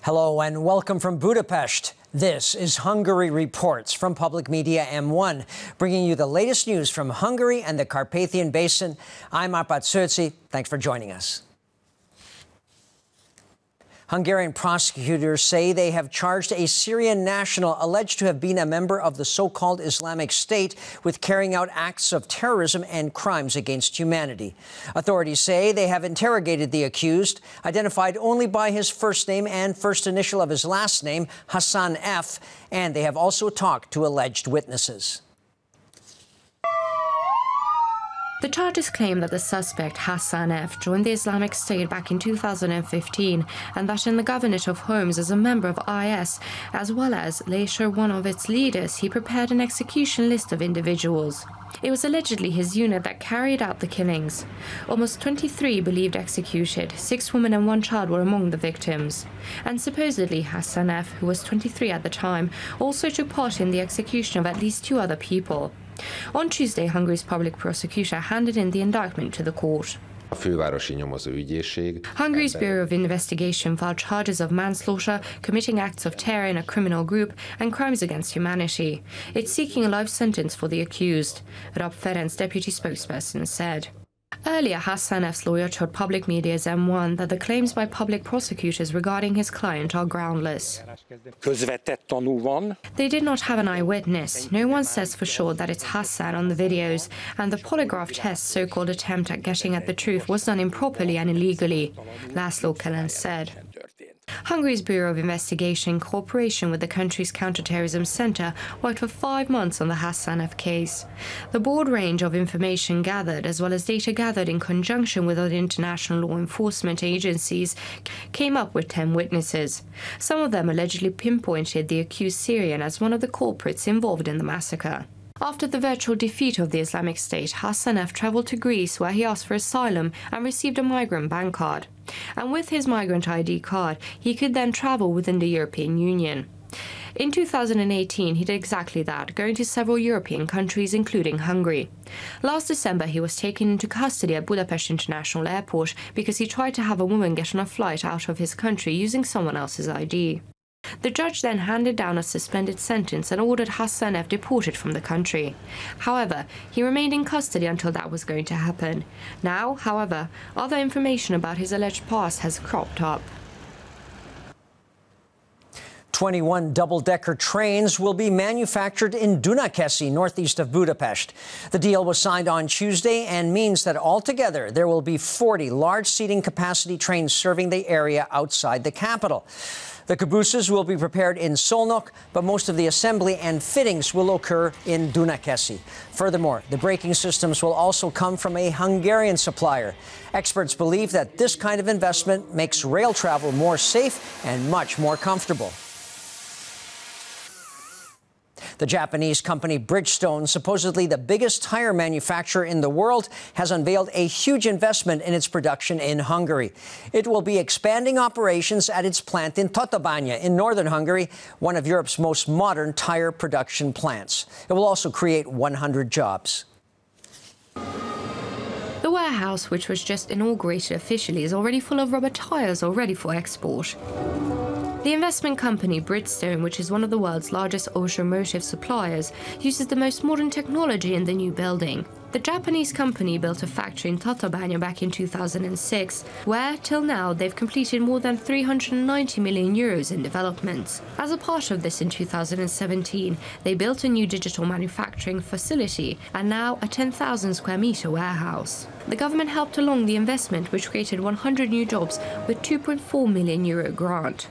Hello and welcome from Budapest. This is Hungary Reports from Public Media M1, bringing you the latest news from Hungary and the Carpathian Basin. I'm Arpad Szőci. Thanks for joining us. Hungarian prosecutors say they have charged a Syrian national alleged to have been a member of the so-called Islamic State with carrying out acts of terrorism and crimes against humanity. Authorities say they have interrogated the accused, identified only by his first name and first initial of his last name, Hassan F., and they have also talked to alleged witnesses. The charges claim that the suspect, Hassan F., joined the Islamic State back in 2015 and that in the governorate of Homs as a member of IS, as well as, later one of its leaders, he prepared an execution list of individuals. It was allegedly his unit that carried out the killings. Almost 23 believed executed, 6 women and 1 child were among the victims. And supposedly Hassan F., who was 23 at the time, also took part in the execution of at least 2 other people. On Tuesday, Hungary's public prosecutor handed in the indictment to the court. Hungary's Bureau of Investigation filed charges of manslaughter, committing acts of terror in a criminal group, and crimes against humanity. It's seeking a life sentence for the accused, Rab Ferenc, deputy spokesperson, said. Earlier, Hassan F's lawyer told Public Media's M1 that the claims by public prosecutors regarding his client are groundless. They did not have an eyewitness. No one says for sure that it's Hassan on the videos, and the polygraph test, so-called attempt at getting at the truth, was done improperly and illegally, Laszlo Kelen said. Hungary's Bureau of Investigation, in cooperation with the country's counterterrorism centre, worked for 5 months on the Hassan F case. The broad range of information gathered, as well as data gathered in conjunction with other international law enforcement agencies, came up with 10 witnesses. Some of them allegedly pinpointed the accused Syrian as one of the culprits involved in the massacre. After the virtual defeat of the Islamic State, Hassan F. travelled to Greece, where he asked for asylum and received a migrant bank card. And with his migrant ID card, he could then travel within the European Union. In 2018, he did exactly that, going to several European countries, including Hungary. Last December, he was taken into custody at Budapest International Airport because he tried to have a woman get on a flight out of his country using someone else's ID. The judge then handed down a suspended sentence and ordered Hassan F. deported from the country. However, he remained in custody until that was going to happen. Now, however, other information about his alleged past has cropped up. 21 double-decker trains will be manufactured in Dunakeszi, northeast of Budapest. The deal was signed on Tuesday and means that altogether there will be 40 large seating capacity trains serving the area outside the capital. The cabooses will be prepared in Szolnok, but most of the assembly and fittings will occur in Dunakeszi. Furthermore, the braking systems will also come from a Hungarian supplier. Experts believe that this kind of investment makes rail travel more safe and much more comfortable. The Japanese company Bridgestone, supposedly the biggest tire manufacturer in the world, has unveiled a huge investment in its production in Hungary. It will be expanding operations at its plant in Tatabánya in northern Hungary, one of Europe's most modern tire production plants. It will also create 100 jobs. The warehouse, which was just inaugurated officially, is already full of rubber tires already for export. The investment company Bridgestone, which is one of the world's largest automotive suppliers, uses the most modern technology in the new building. The Japanese company built a factory in Tatabánya back in 2006, where, till now, they've completed more than 390 million euros in developments. As a part of this, in 2017, they built a new digital manufacturing facility and now a 10,000 square meter warehouse. The government helped along the investment, which created 100 new jobs with €2.4 million grant.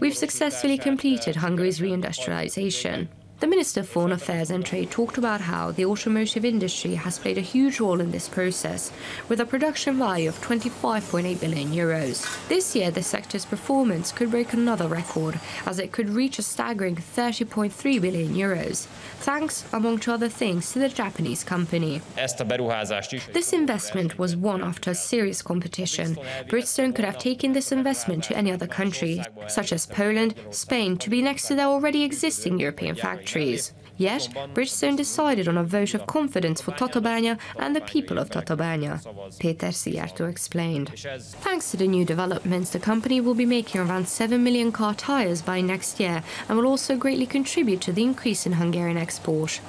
We've successfully completed Hungary's reindustrialization. The Minister of Foreign Affairs and Trade talked about how the automotive industry has played a huge role in this process, with a production value of €25.8 billion. This year, the sector's performance could break another record, as it could reach a staggering €30.3 billion, thanks, among other things, to the Japanese company. This investment was won after a serious competition. Bridgestone could have taken this investment to any other country, such as Poland, Spain, to be next to their already existing European factories. Yet, Bridgestone decided on a vote of confidence for Tatabánya and the people of Tatabánya. Péter Szijjártó explained. Thanks to the new developments, the company will be making around 7 million car tyres by next year and will also greatly contribute to the increase in Hungarian export,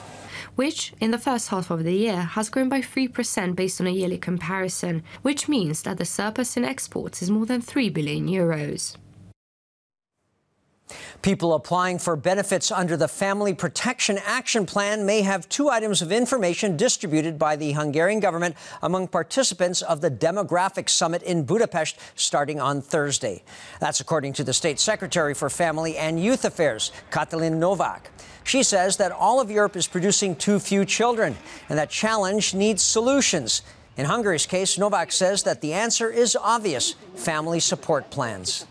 which, in the first half of the year, has grown by 3% based on a yearly comparison, which means that the surplus in exports is more than 3 billion euros. People applying for benefits under the Family Protection Action Plan may have 2 items of information distributed by the Hungarian government among participants of the Demographic Summit in Budapest starting on Thursday. That's according to the State Secretary for Family and Youth Affairs, Katalin Novak. She says that all of Europe is producing too few children, and that challenge needs solutions. In Hungary's case, Novak says that the answer is obvious: family support plans.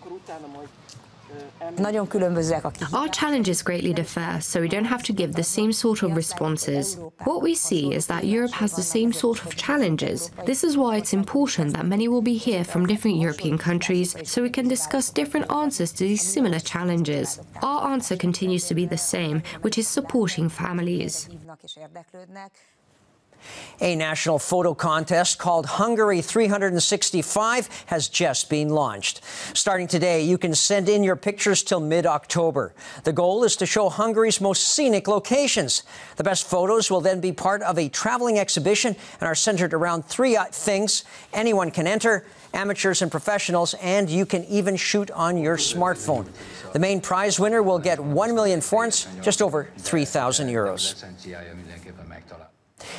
Our challenges greatly differ, so we don't have to give the same sort of responses. What we see is that Europe has the same sort of challenges. This is why it's important that many will be here from different European countries, so we can discuss different answers to these similar challenges. Our answer continues to be the same, which is supporting families. A national photo contest called Hungary 365 has just been launched. Starting today, you can send in your pictures till mid-October. The goal is to show Hungary's most scenic locations. The best photos will then be part of a traveling exhibition and are centered around 3 things. Anyone can enter, amateurs and professionals, and you can even shoot on your smartphone. The main prize winner will get 1 million forints, just over 3,000 euros.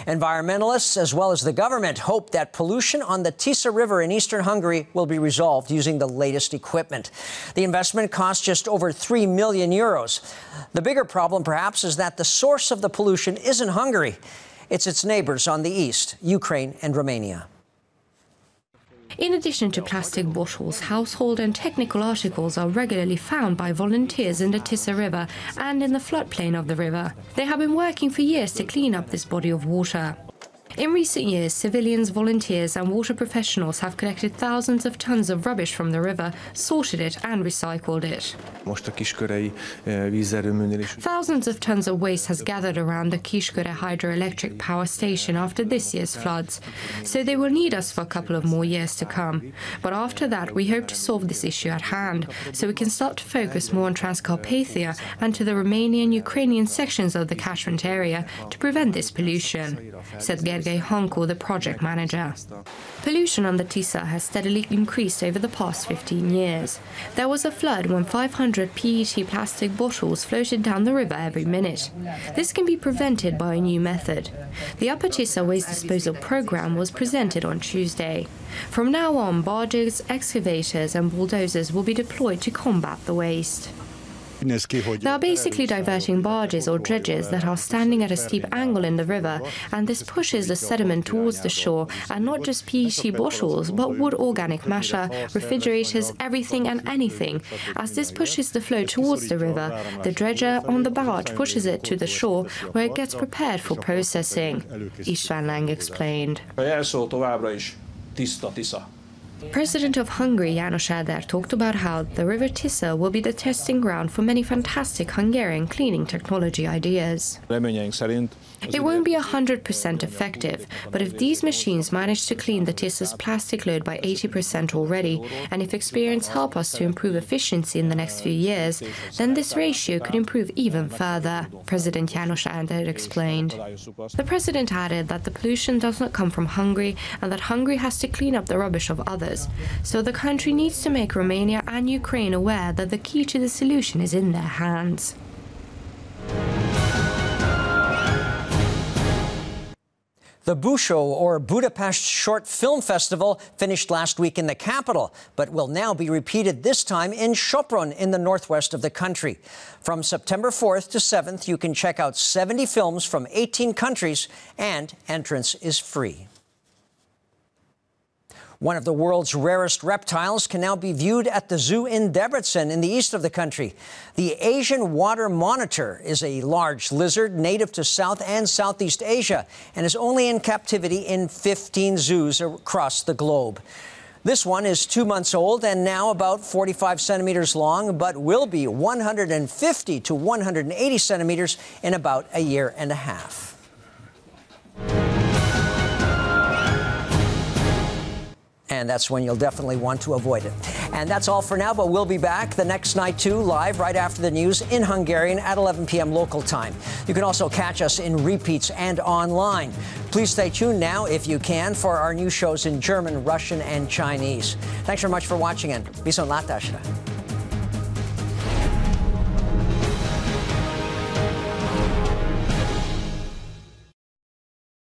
Environmentalists, as well as the government, hope that pollution on the Tisa River in eastern Hungary will be resolved using the latest equipment. The investment costs just over 3 million euros. The bigger problem, perhaps, is that the source of the pollution isn't Hungary. It's its neighbors on the east, Ukraine and Romania. In addition to plastic bottles, household and technical articles are regularly found by volunteers in the Tisa River and in the floodplain of the river. They have been working for years to clean up this body of water. In recent years, civilians, volunteers and water professionals have collected thousands of tons of rubbish from the river, sorted it and recycled it. Thousands of tons of waste has gathered around the Kisköre hydroelectric power station after this year's floods, so they will need us for a couple of more years to come. But after that, we hope to solve this issue at hand, so we can start to focus more on Transcarpathia and to the Romanian-Ukrainian sections of the catchment area to prevent this pollution, said Híradó, the project manager. Pollution on the Tisa has steadily increased over the past 15 years. There was a flood when 500 PET plastic bottles floated down the river every minute. This can be prevented by a new method. The Upper Tisa Waste Disposal Program was presented on Tuesday. From now on, barges, excavators and bulldozers will be deployed to combat the waste. They are basically diverting barges or dredges that are standing at a steep angle in the river, and this pushes the sediment towards the shore, and not just PET bottles, but wood organic matter, refrigerators, everything and anything. As this pushes the flow towards the river, the dredger on the barge pushes it to the shore, where it gets prepared for processing, István Lang explained. President of Hungary, János Áder, talked about how the River Tisa will be the testing ground for many fantastic Hungarian cleaning technology ideas. It won't be 100% effective, but if these machines manage to clean the Tisa's plastic load by 80% already, and if experience help us to improve efficiency in the next few years, then this ratio could improve even further, President János Áder explained. The president added that the pollution does not come from Hungary and that Hungary has to clean up the rubbish of others. So the country needs to make Romania and Ukraine aware that the key to the solution is in their hands. The Busho, or Budapest Short Film Festival, finished last week in the capital, but will now be repeated this time in Sopron in the northwest of the country. From September 4th to 7th, you can check out 70 films from 18 countries, and entrance is free. One of the world's rarest reptiles can now be viewed at the zoo in Debrecen in the east of the country. The Asian water monitor is a large lizard native to South and Southeast Asia and is only in captivity in 15 zoos across the globe. This one is 2 months old and now about 45 centimeters long, but will be 150 to 180 centimeters in about a year and a half. And that's when you'll definitely want to avoid it. And that's all for now, but we'll be back the next night, too, live right after the news in Hungarian at 11 p.m. local time. You can also catch us in repeats and online. Please stay tuned now, if you can, for our new shows in German, Russian, and Chinese. Thanks very much for watching, and viszontlátásra.